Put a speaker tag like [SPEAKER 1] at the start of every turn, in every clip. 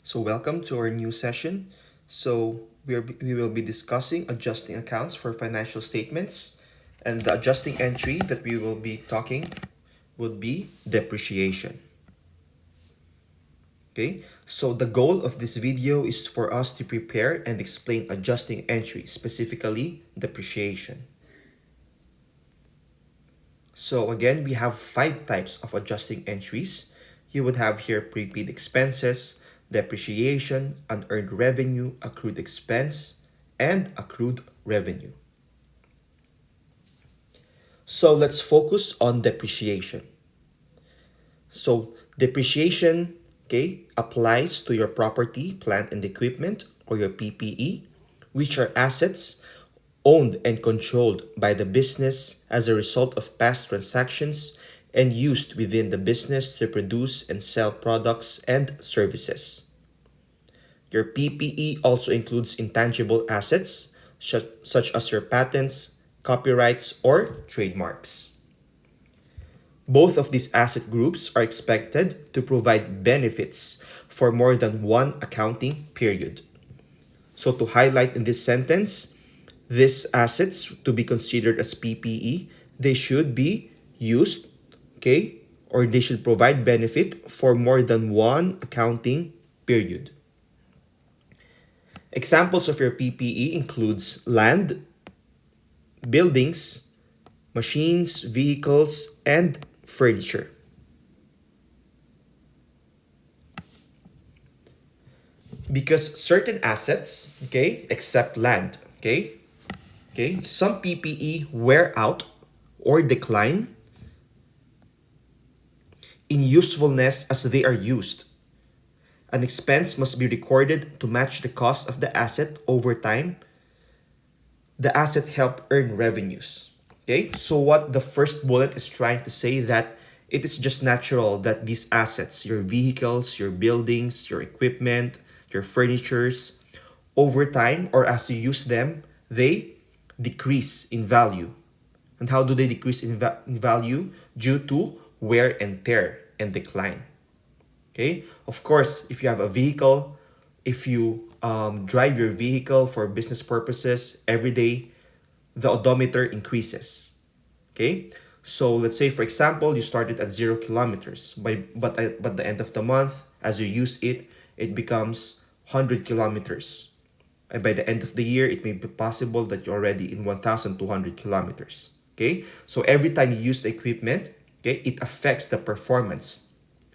[SPEAKER 1] So welcome to our new session. We will be discussing adjusting accounts for financial statements, and the adjusting entry that we will be talking would be depreciation. Okay, so the goal of this video is for us to prepare and explain adjusting entry, specifically depreciation. So again, we have five types of adjusting entries. You would have here prepaid expenses, depreciation, unearned revenue, accrued expense, and accrued revenue. So let's focus on depreciation. So depreciation, okay, applies to your property, plant, and equipment, or your PPE, which are assets owned and controlled by the business as a result of past transactions and used within the business to produce and sell products and services. Your PPE also includes intangible assets such as your patents, copyrights, or trademarks. Both of these asset groups are expected to provide benefits for more than one accounting period. So to highlight in this sentence, these assets to be considered as PPE, they should be used, okay, or they should provide benefit for more than one accounting period. Examples of your PPE includes land, buildings, machines, vehicles, and furniture. Because certain assets, okay, except land, okay, some PPE wear out or decline in usefulness as they are used. An expense must be recorded to match the cost of the asset over time. The asset help earn revenues. Okay, so what the first bullet is trying to say that it is just natural that these assets, your vehicles, your buildings, your equipment, your furnitures, over time or as you use them, they decrease in value. And how do they decrease in value? Due to wear and tear and decline. Okay, of course, if you have a vehicle, if you drive your vehicle for business purposes every day, the odometer increases. Okay, so let's say for example you started at 0 kilometers, but the end of the month, as you use it, it becomes 100 kilometers. And by the end of the year, it may be possible that you're already in 1,200 kilometers. Okay, so every time you use the equipment, okay, it affects the performance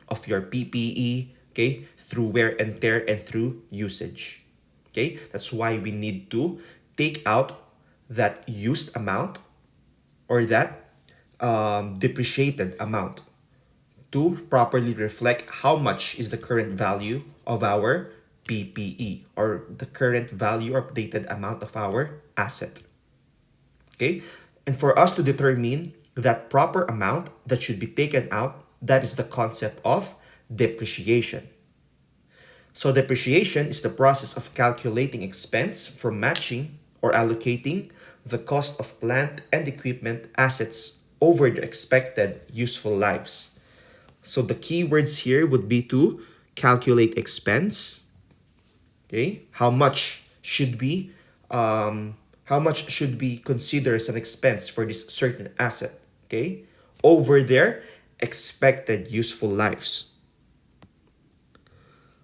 [SPEAKER 1] of your PPE, okay, through wear and tear and through usage. Okay, that's why we need to take out that used amount or that depreciated amount to properly reflect how much is the current value of our PPE or the current value or updated amount of our asset. Okay, and for us to determine that proper amount that should be taken out, that is the concept of depreciation. So depreciation is the process of calculating expense from matching or allocating the cost of plant and equipment assets over their expected useful lives. So the key words here would be to calculate expense. Okay, how much should be considered as an expense for this certain asset? Okay, over their expected useful lives.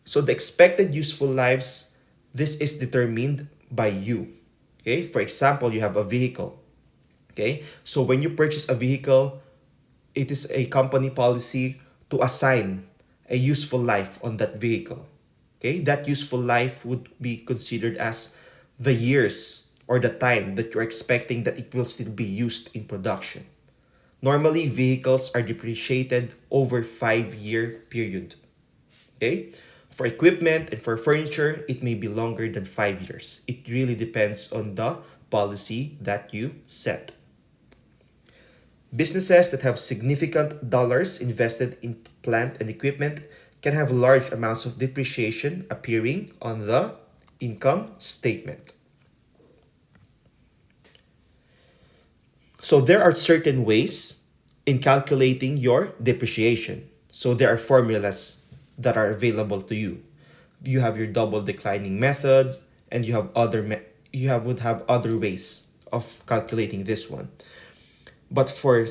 [SPEAKER 1] So the expected useful lives, this is determined by you. Okay, for example, you have a vehicle. Okay, so when you purchase a vehicle, it is a company policy to assign a useful life on that vehicle. Okay, that useful life would be considered as the years or the time that you're expecting that it will still be used in production. Normally, vehicles are depreciated over 5-year period. Okay, for equipment and for furniture, it may be longer than 5 years. It really depends on the policy that you set. Businesses that have significant dollars invested in plant and equipment can have large amounts of depreciation appearing on the income statement. So there are certain ways in calculating your depreciation. So there are formulas that are available to you. You have your double declining method, and would have other ways of calculating this one. But for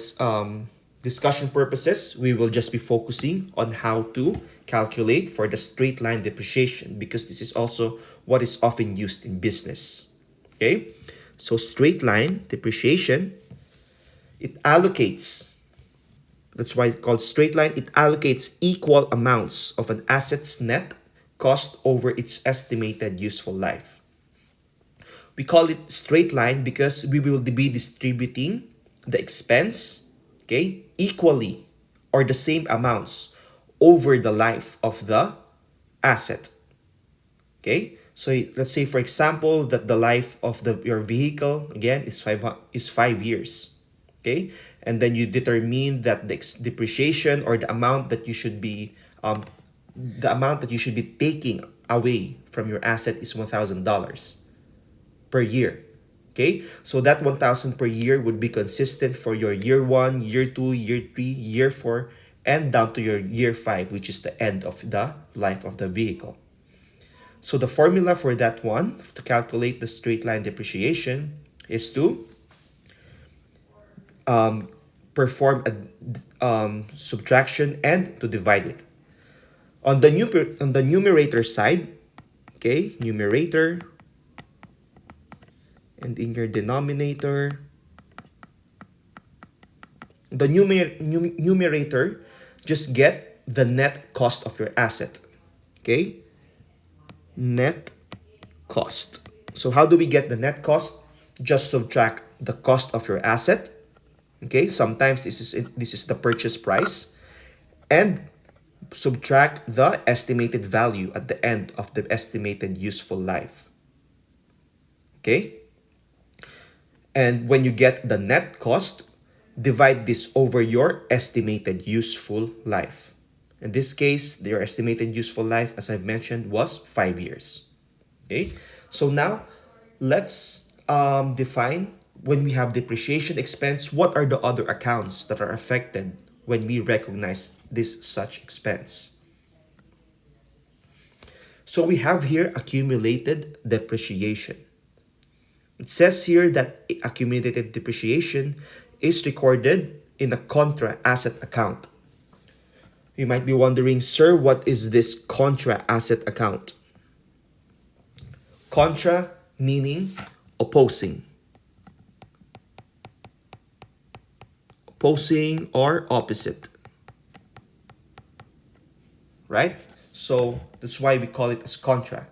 [SPEAKER 1] discussion purposes, we will just be focusing on how to calculate for the straight line depreciation, because this is also what is often used in business. Okay? So straight line depreciation, it allocates, that's why it's called straight line, it allocates equal amounts of an asset's net cost over its estimated useful life. We call it straight line because we will be distributing the expense, okay, equally or the same amounts over the life of the asset. Okay, so let's say for example that the life of your vehicle again is 5 years. Okay, and then you determine that the depreciation, or the amount that you should be taking away from your asset is $1,000 per year. Okay, so that 1,000 per year would be consistent for your year 1, year 2, year 3, year 4, and down to your year 5, which is the end of the life of the vehicle. So the formula for that one to calculate the straight line depreciation is to perform a subtraction and to divide it. On the numerator side, okay, numerator, and in your denominator, the numerator, just get the net cost of your asset. Okay, net cost. So how do we get the net cost? Just subtract the cost of your asset. Okay, sometimes this is the purchase price, and subtract the estimated value at the end of the estimated useful life. Okay, and when you get the net cost, divide this over your estimated useful life. In this case, your estimated useful life, as I've mentioned, was 5 years. Okay, so now let's define, when we have depreciation expense, what are the other accounts that are affected when we recognize this such expense. So we have here accumulated depreciation. It says here that accumulated depreciation is recorded in a contra asset account. You might be wondering, sir, what is this contra asset account? Contra meaning opposing. Opposing or opposite. Right? So that's why we call it as contra.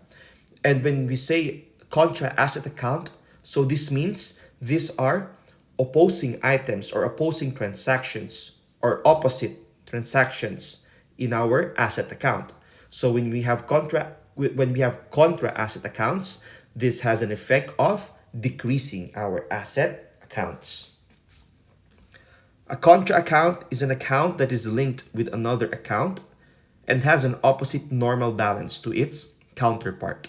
[SPEAKER 1] And when we say contra asset account, so this means these are opposing items or opposing transactions or opposite transactions in our asset account. So when we have contra asset accounts, this has an effect of decreasing our asset accounts. A contra account is an account that is linked with another account and has an opposite normal balance to its counterpart.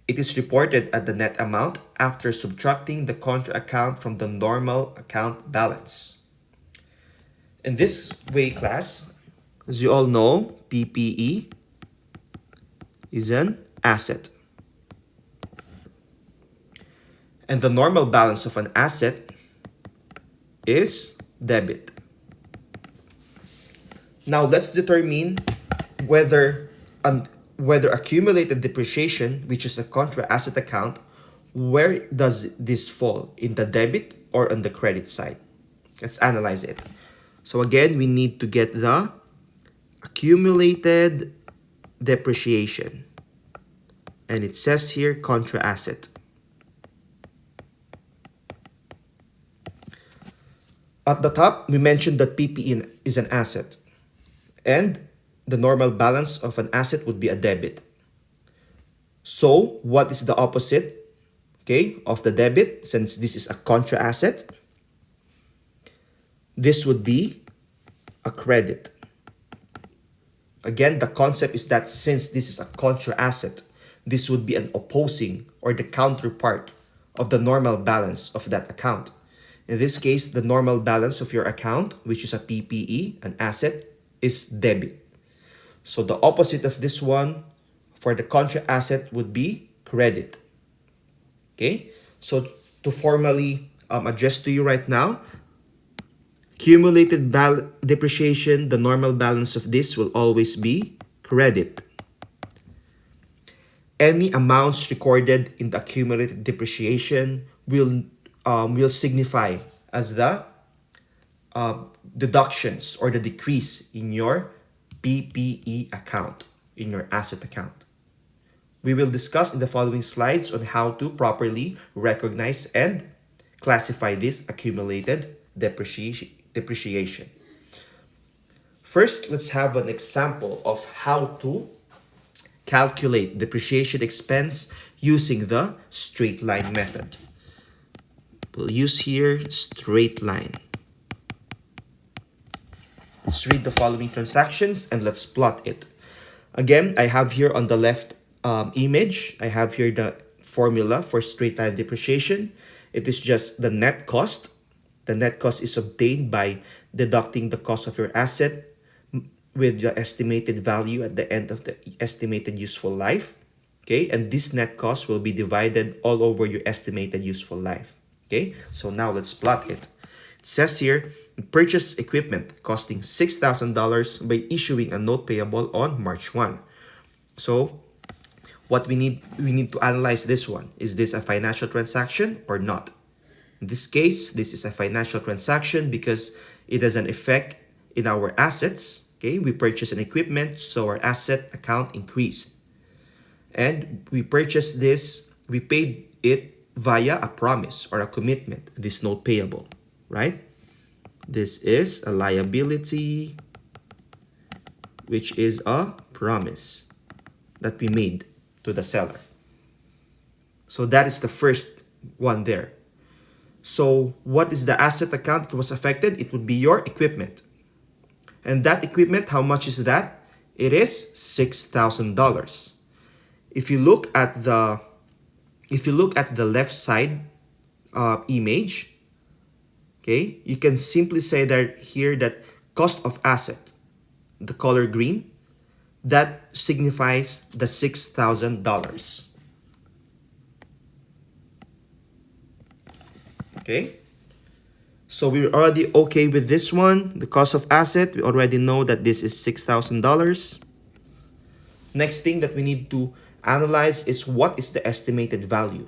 [SPEAKER 1] It is reported at the net amount after subtracting the contra account from the normal account balance. In this way, class, as you all know, PPE is an asset. And the normal balance of an asset is debit. Now let's determine whether accumulated depreciation, which is a contra asset account, where does this fall, in the debit or on the credit side? Let's analyze it. So again, we need to get the accumulated depreciation, and it says here contra asset. At the top, we mentioned that PPE is an asset, and the normal balance of an asset would be a debit. So what is the opposite, okay, of the debit? Since this is a contra asset, this would be a credit. Again, the concept is that since this is a contra asset, this would be an opposing or the counterpart of the normal balance of that account. In this case, the normal balance of your account, which is a PPE, an asset, is debit. So the opposite of this one for the contra asset would be credit. Okay, so to formally address to you right now, depreciation, the normal balance of this will always be credit. Any amounts recorded in the accumulated depreciation will signify as the deductions or the decrease in your PPE account, in your asset account. We will discuss in the following slides on how to properly recognize and classify this accumulated depreciation. First, let's have an example of how to calculate depreciation expense using the straight line method. We'll use here straight line. Let's read the following transactions and let's plot it. Again, I have here on the left image, I have here the formula for straight line depreciation. It is just the net cost. The net cost is obtained by deducting the cost of your asset with the estimated value at the end of the estimated useful life. Okay, and this net cost will be divided all over your estimated useful life. Okay, so now let's plot it. It says here, purchase equipment costing $6,000 by issuing a note payable on March 1. So what we need to analyze this one. Is this a financial transaction or not? In this case, this is a financial transaction because it has an effect in our assets. Okay, we purchased an equipment, so our asset account increased. And we purchased this, we paid it via a promise or a commitment, this note payable, right? This is a liability, which is a promise that we made to the seller. So that is the first one there. So what is the asset account that was affected? It would be your equipment. And that equipment, how much is that? It is $6,000. If you look at the left side image, okay, you can simply say that here that cost of asset, the color green, that signifies the $6,000. Okay, so we're already okay with this one. The cost of asset, we already know that this is $6,000. Next thing that we need to analyze is what is the estimated value.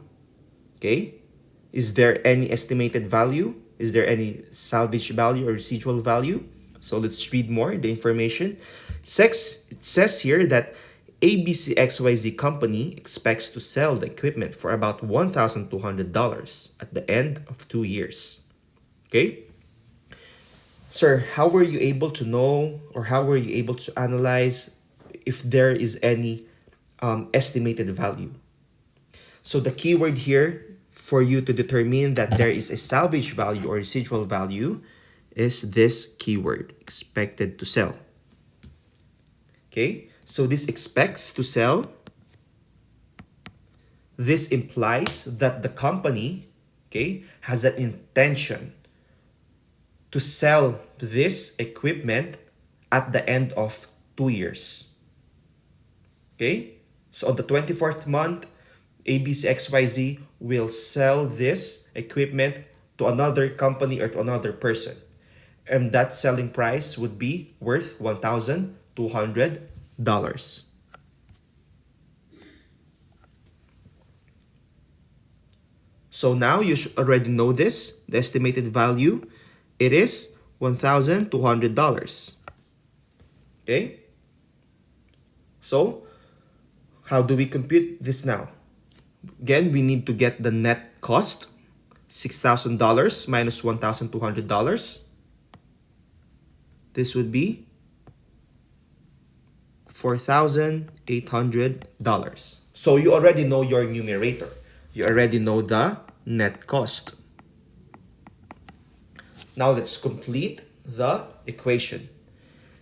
[SPEAKER 1] Okay, is there any estimated value? Is there any salvage value or residual value? So let's read more the information. It says here that ABCXYZ company expects to sell the equipment for about $1,200 at the end of 2 years. Okay? Sir, how were you able to know or how were you able to analyze if there is any estimated value? So the keyword here for you to determine that there is a salvage value or residual value is this keyword, expected to sell. Okay, so this expects to sell. This implies that the company, okay, has an intention to sell this equipment at the end of 2 years. Okay, so on the 24th month, ABCXYZ will sell this equipment to another company or to another person. And that selling price would be worth $1,200. So now you should already know this. The estimated value, it is $1,200. Okay? So, how do we compute this now? Again, we need to get the net cost, $6,000 minus $1,200. This would be $4,800. So you already know your numerator. You already know the net cost. Now let's complete the equation.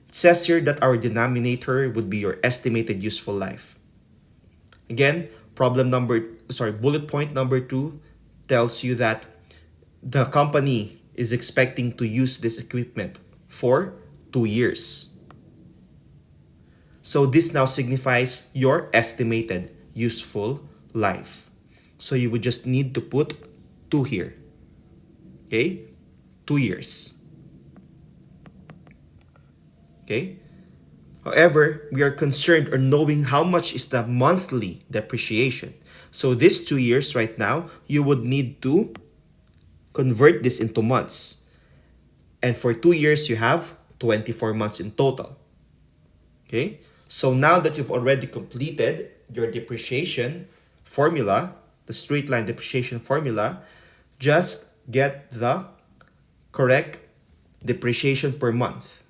[SPEAKER 1] It says here that our denominator would be your estimated useful life. Again, bullet point number 2 tells you that the company is expecting to use this equipment for 2 years. So this now signifies your estimated useful life. So you would just need to put 2 here. Okay? 2 years. Okay? However, we are concerned or knowing how much is the monthly depreciation. So this 2 years right now, you would need to convert this into months. And for 2 years, you have 24 months in total. Okay? So now that you've already completed your depreciation formula, the straight line depreciation formula, just get the correct depreciation per month.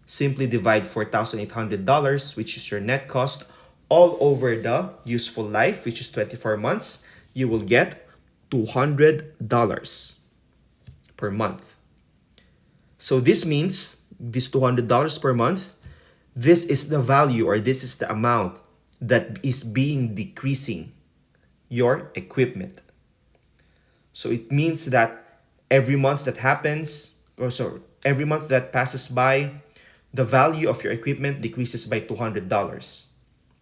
[SPEAKER 1] Simply divide $4,800, which is your net cost, all over the useful life, which is 24 months. You will get $200 per month. So this means this $200 per month, this is the value or this is the amount that is being decreasing your equipment. So it means that every month that happens, or sorry, every month that passes by, the value of your equipment decreases by $200.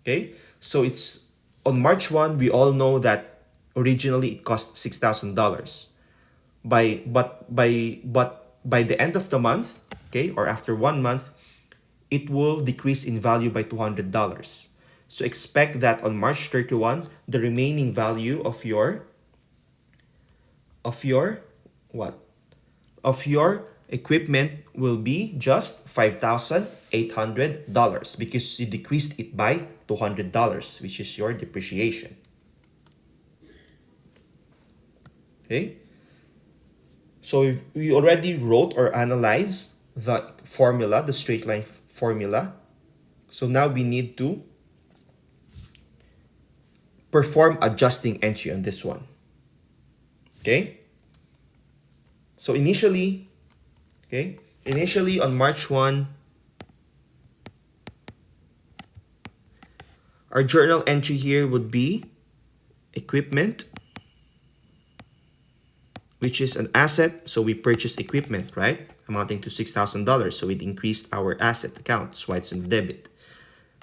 [SPEAKER 1] Okay? So it's on March 1, we all know that originally it cost $6,000. By the end of the month, okay, or after 1 month, it will decrease in value by $200. So expect that on March 31, the remaining value of your what? Of your equipment will be just $5,800 because you decreased it by $200, which is your depreciation. Okay? So we already wrote or analyzed the formula, the straight line formula. So now we need to perform adjusting entry on this one. Okay? So initially on March 1, our journal entry here would be equipment, which is an asset. So we purchased equipment, right? Amounting to $6,000. So it increased our asset account. That's why it's in debit.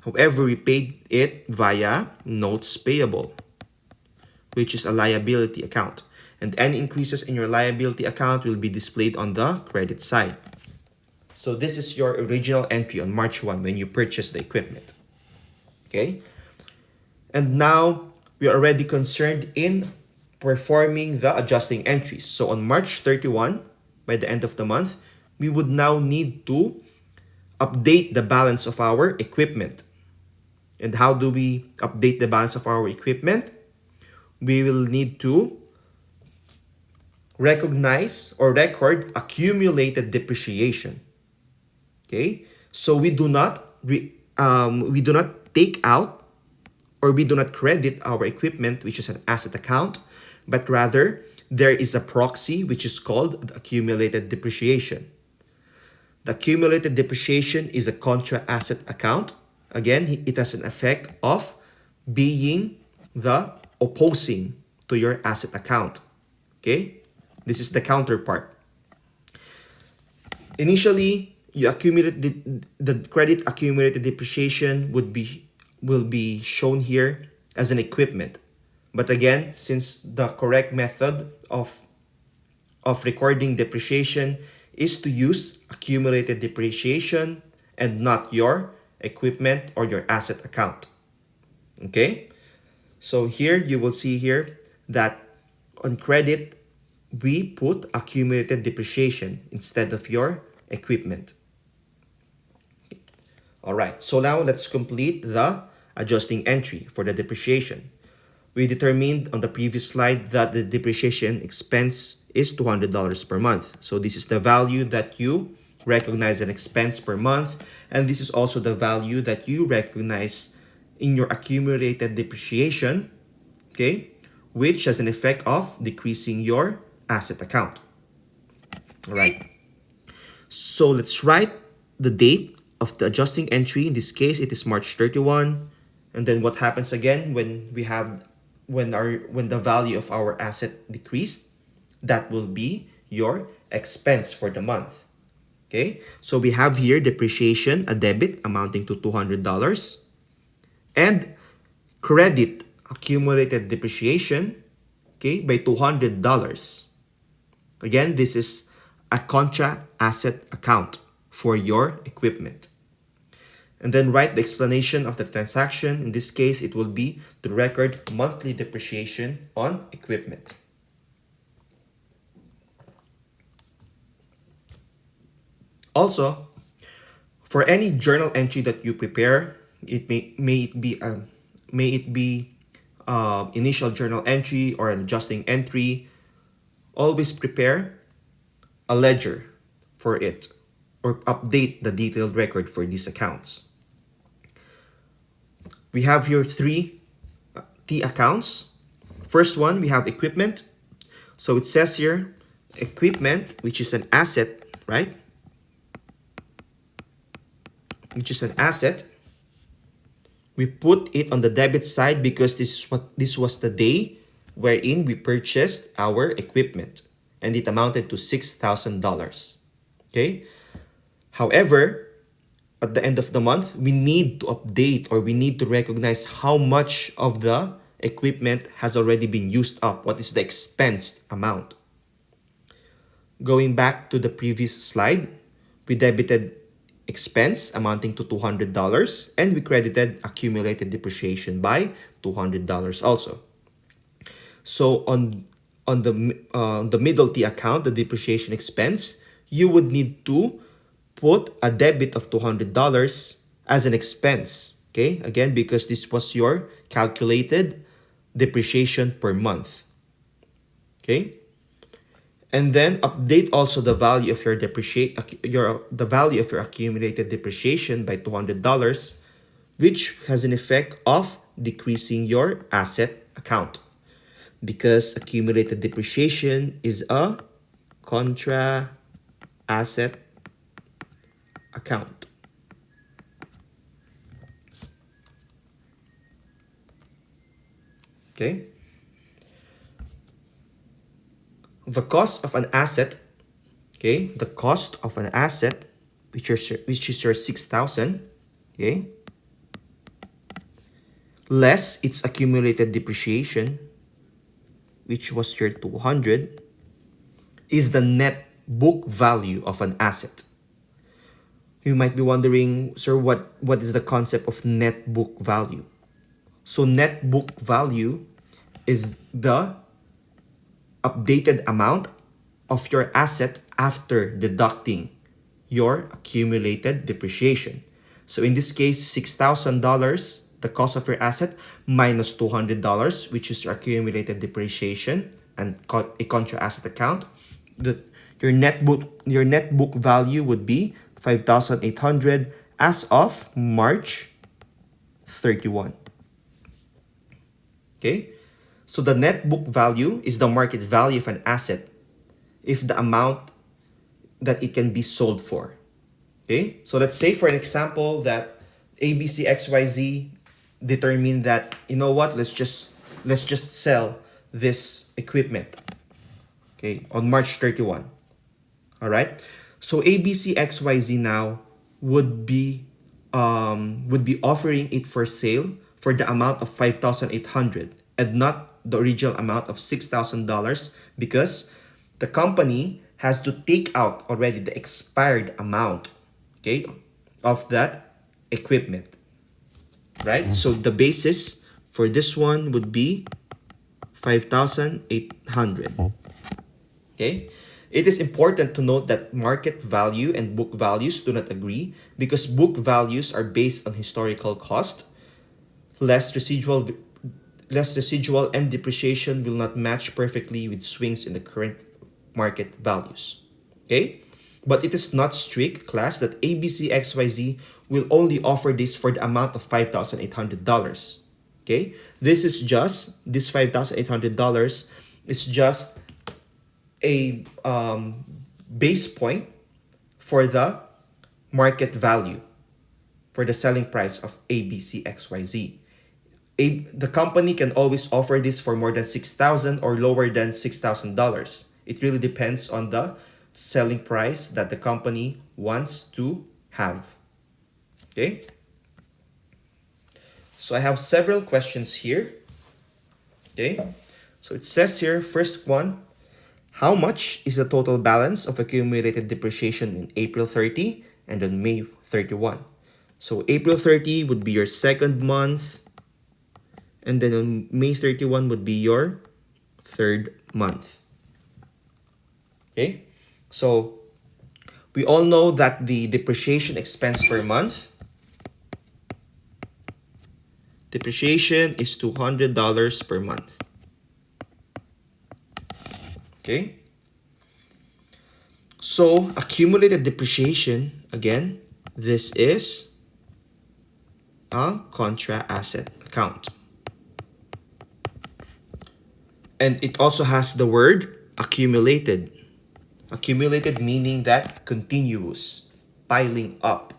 [SPEAKER 1] However, we paid it via notes payable, which is a liability account. And any increases in your liability account will be displayed on the credit side. So this is your original entry on March 1 when you purchased the equipment. Okay? And now we are already concerned in performing the adjusting entries. So on March 31, by the end of the month, we would now need to update the balance of our equipment. And how do we update the balance of our equipment? We will need to recognize or record accumulated depreciation. Okay? So we do not take out or we do not credit our equipment, which is an asset account, but rather there is a proxy which is called the accumulated depreciation. The accumulated depreciation is a contra asset account. Again, it has an effect of being the opposing to your asset account. Okay? This is the counterpart. Initially, you accumulate the credit accumulated depreciation will be shown here as an equipment. But again, since the correct method of recording depreciation is to use accumulated depreciation and not your equipment or your asset account. Okay? So here you will see here that on credit, we put accumulated depreciation instead of your equipment. All right, so now let's complete the adjusting entry for the depreciation. We determined on the previous slide that the depreciation expense is $200 per month. So this is the value that you recognize an expense per month. And this is also the value that you recognize in your accumulated depreciation, okay, which has an effect of decreasing your asset account. All right. So let's write the date of the adjusting entry. In this case, it is March 31. And then what happens again when the value of our asset decreased? That will be your expense for the month. Okay, so we have here depreciation, a debit amounting to $200, and credit accumulated depreciation, okay, by $200. Again, this is a contra asset account for your equipment. And then write the explanation of the transaction. In this case, it will be to record monthly depreciation on equipment. Also, for any journal entry that you prepare, it may it be initial journal entry or an adjusting entry. Always prepare a ledger for it or update the detailed record for these accounts. We have here three T accounts. First one, we have equipment. So it says here, equipment, which is an asset, right? Which is an asset. We put it on the debit side because this was the day wherein we purchased our equipment, and it amounted to $6,000. Okay? However, at the end of the month, we need to update or we need to recognize how much of the equipment has already been used up. What is the expensed amount? Going back to the previous slide, we debited expense amounting to $200 and we credited accumulated depreciation by $200 also. So on the middle T account, the depreciation expense, you would need to put a debit of $200 as an expense. Okay, again, because this was your calculated depreciation per month. Okay, and then update also the value of your the value of your accumulated depreciation by $200, which has an effect of decreasing your asset account, because accumulated depreciation is a contra asset account. Okay. The cost of an asset, okay, the cost of an asset, which is your 6,000, okay, less its accumulated depreciation, which was your 200, is the net book value of an asset. You might be wondering, sir, what is the concept of net book value? So net book value is the updated amount of your asset after deducting your accumulated depreciation. So in this case, $6,000, the cost of your asset, minus $200, which is your accumulated depreciation and a contra asset account. Your net book value would be 5,800 as of March 31. Okay? So the net book value is the market value of an asset if the amount that it can be sold for. Okay? So let's say for an example that ABCXYZ determined that, you know what, let's just sell this equipment. Okay, on March 31. All right? So ABCXYZ now would be offering it for sale for the amount of 5,800 and not the original amount of $6,000, because the company has to take out already the expired amount, okay, of that equipment, right? So the basis for this one would be 5,800. Okay? It is important to note that market value and book values do not agree, because book values are based on historical cost. Less residual and depreciation will not match perfectly with swings in the current market values. Okay? But it is not strict, class, that ABCXYZ will only offer this for the amount of $5,800. Okay? This $5,800 is just a base point for the market value, for the selling price of ABCXYZ. The company can always offer this for more than $6,000 or lower than $6,000. It really depends on the selling price that the company wants to have. Okay? So I have several questions here. Okay? So it says here, first one, how much is the total balance of accumulated depreciation in April 30 and on May 31? So April 30 would be your second month, and then on May 31 would be your third month. Okay? So we all know that the depreciation expense per month, depreciation is $200 per month. Okay? So accumulated depreciation, again, this is a contra asset account. And it also has the word accumulated. Accumulated meaning that continuous, piling up.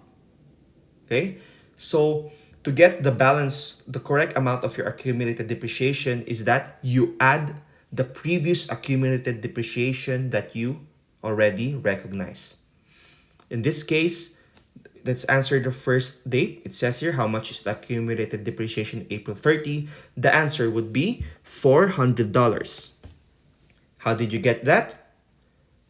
[SPEAKER 1] Okay? So to get the balance, the correct amount of your accumulated depreciation is that you add the previous accumulated depreciation that you already recognize. In this case, let's answer the first date. It says here, how much is the accumulated depreciation April 30? The answer would be $400. How did you get that?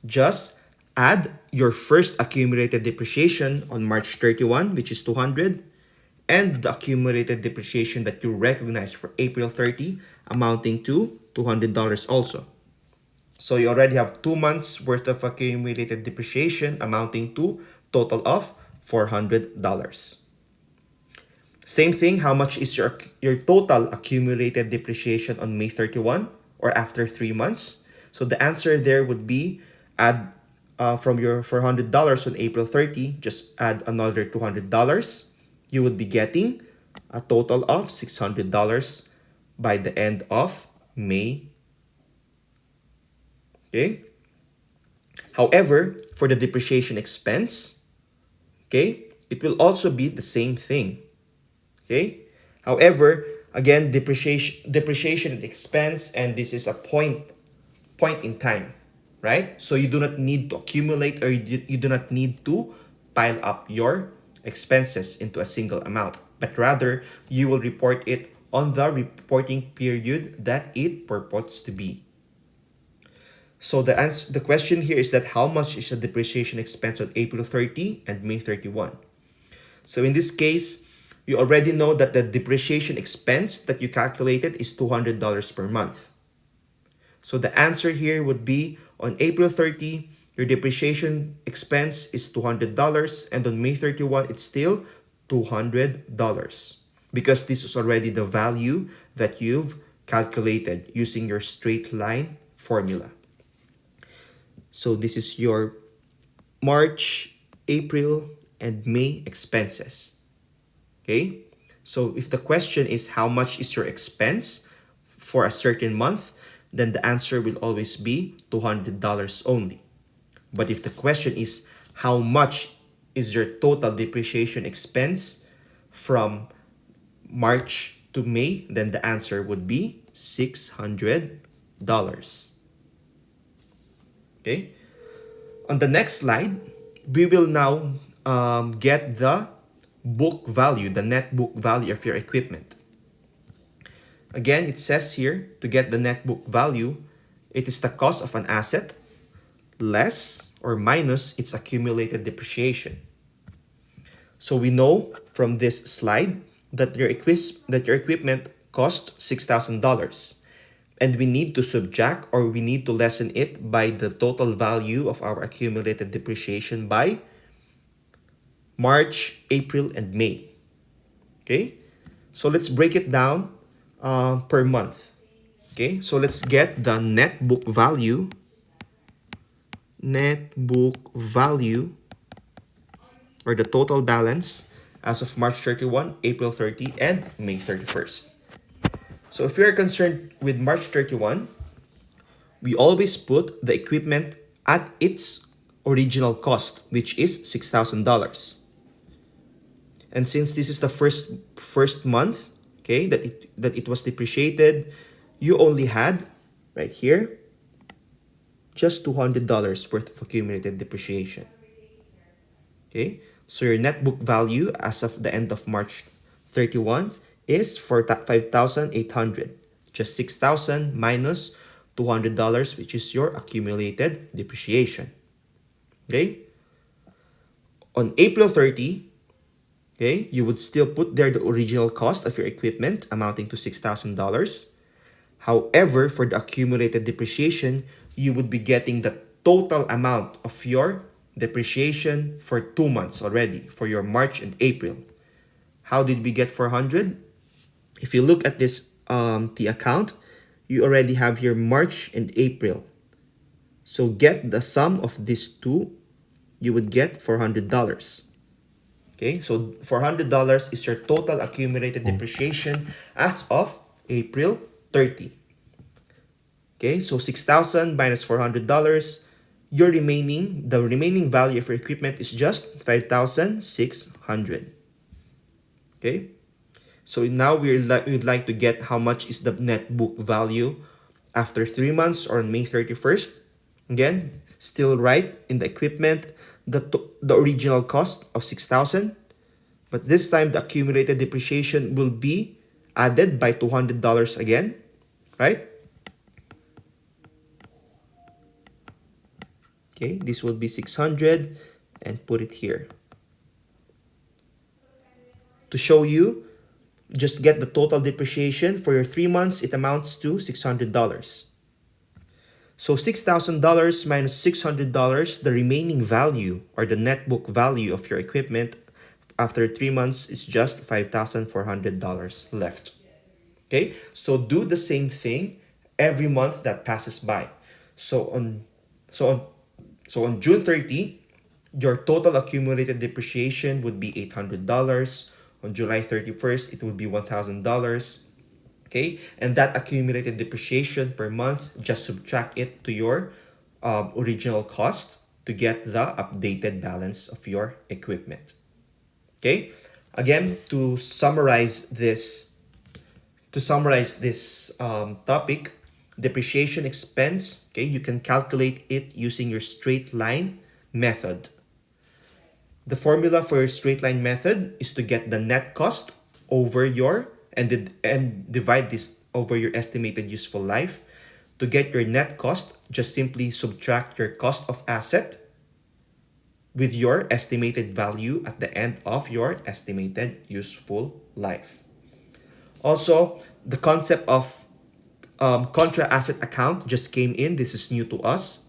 [SPEAKER 1] Just add your first accumulated depreciation on March 31, which is 200, and the accumulated depreciation that you recognize for April 30, amounting to $200 also. So you already have 2 months worth of accumulated depreciation amounting to total of $400. Same thing, how much is your total accumulated depreciation on May 31 or after 3 months? So the answer there would be add from your $400 on April 30, just add another $200. You would be getting a total of $600 by the end of May. Okay? However, for the depreciation expense, okay, it will also be the same thing. Okay? However, again, depreciation and expense, and this is a point in time, right? So you do not need to accumulate, or you do not need to pile up your expenses into a single amount, but rather you will report it on the reporting period that it purports to be. So the question here is that how much is the depreciation expense on April 30 and May 31? So in this case, you already know that the depreciation expense that you calculated is $200 per month. So the answer here would be on April 30, your depreciation expense is $200, and on May 31, it's still $200 because this is already the value that you've calculated using your straight line formula. So this is your March, April, and May expenses. Okay? So if the question is how much is your expense for a certain month, then the answer will always be $200 only. But if the question is how much is your total depreciation expense from March to May, then the answer would be $600. Okay? On the next slide, we will now get the book value, the net book value of your equipment. Again, it says here, to get the net book value, it is the cost of an asset less or minus its accumulated depreciation. So we know from this slide that your equipment cost $6,000. And we need to subtract, or we need to lessen it by the total value of our accumulated depreciation by March, April, and May. Okay? So let's break it down per month. Okay? So let's get the net book value. Net book value, or the total balance as of March 31, April 30, and May 31st. So if we are concerned with March 31, we always put the equipment at its original cost, which is $6,000. And since this is the first month, okay, that it was depreciated, you only had right here just $200 worth of accumulated depreciation. Okay, so your net book value as of the end of March 31 is for 5,800. Just 6,000 minus $200, which is your accumulated depreciation. Okay, on April 30, okay, you would still put there the original cost of your equipment amounting to $6,000. However, for the accumulated depreciation, you would be getting the total amount of your depreciation for 2 months already, for your March and April. How did we get 400? If you look at this the account, you already have your March and April. So get the sum of these two, you would get $400. Okay, so $400 is your total accumulated depreciation as of April 30. Okay, so 6,000 minus $400, the remaining value of your equipment is just 5,600. Okay, so now we'd like to get how much is the net book value after 3 months or on May 31st. Again, still right in the equipment, the original cost of 6,000, but this time the accumulated depreciation will be added by $200 again, right? Okay, this will be 600 and put it here. To show you, just get the total depreciation for your 3 months, it amounts to $600. So $6,000 minus $600, the remaining value or the net book value of your equipment after 3 months is just $5,400 left. Okay, so do the same thing every month that passes by. So on so on so on June 30, your total accumulated depreciation would be $800. On July 31st, it would be $1,000. Okay, and that accumulated depreciation per month, just subtract it to your original cost to get the updated balance of your equipment. Okay, again, to summarize this topic, depreciation expense, okay, you can calculate it using your straight line method. The formula for your straight line method is to get the net cost over your and divide this over your estimated useful life. To get your net cost, just simply subtract your cost of asset with your estimated value at the end of your estimated useful life. Also, the concept of contra asset account just came in. This is new to us.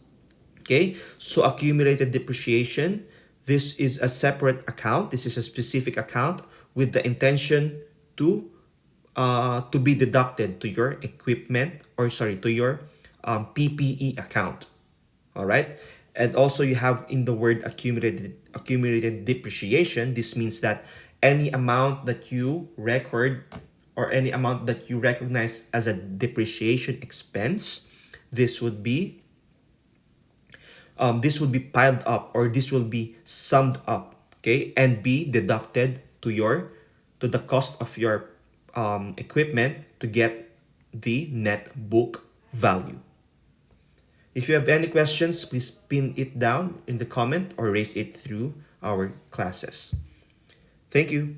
[SPEAKER 1] Okay, so accumulated depreciation, this is a separate account. This is a specific account with the intention to be deducted to your equipment, or sorry, to your PPE account. All right, and also you have in the word accumulated depreciation. This means that any amount that you record or any amount that you recognize as a depreciation expense, this would be piled up, or this will be summed up, okay, and be deducted to the cost of your equipment to get the net book value. If you have any questions, please pin it down in the comment or raise it through our classes. Thank you.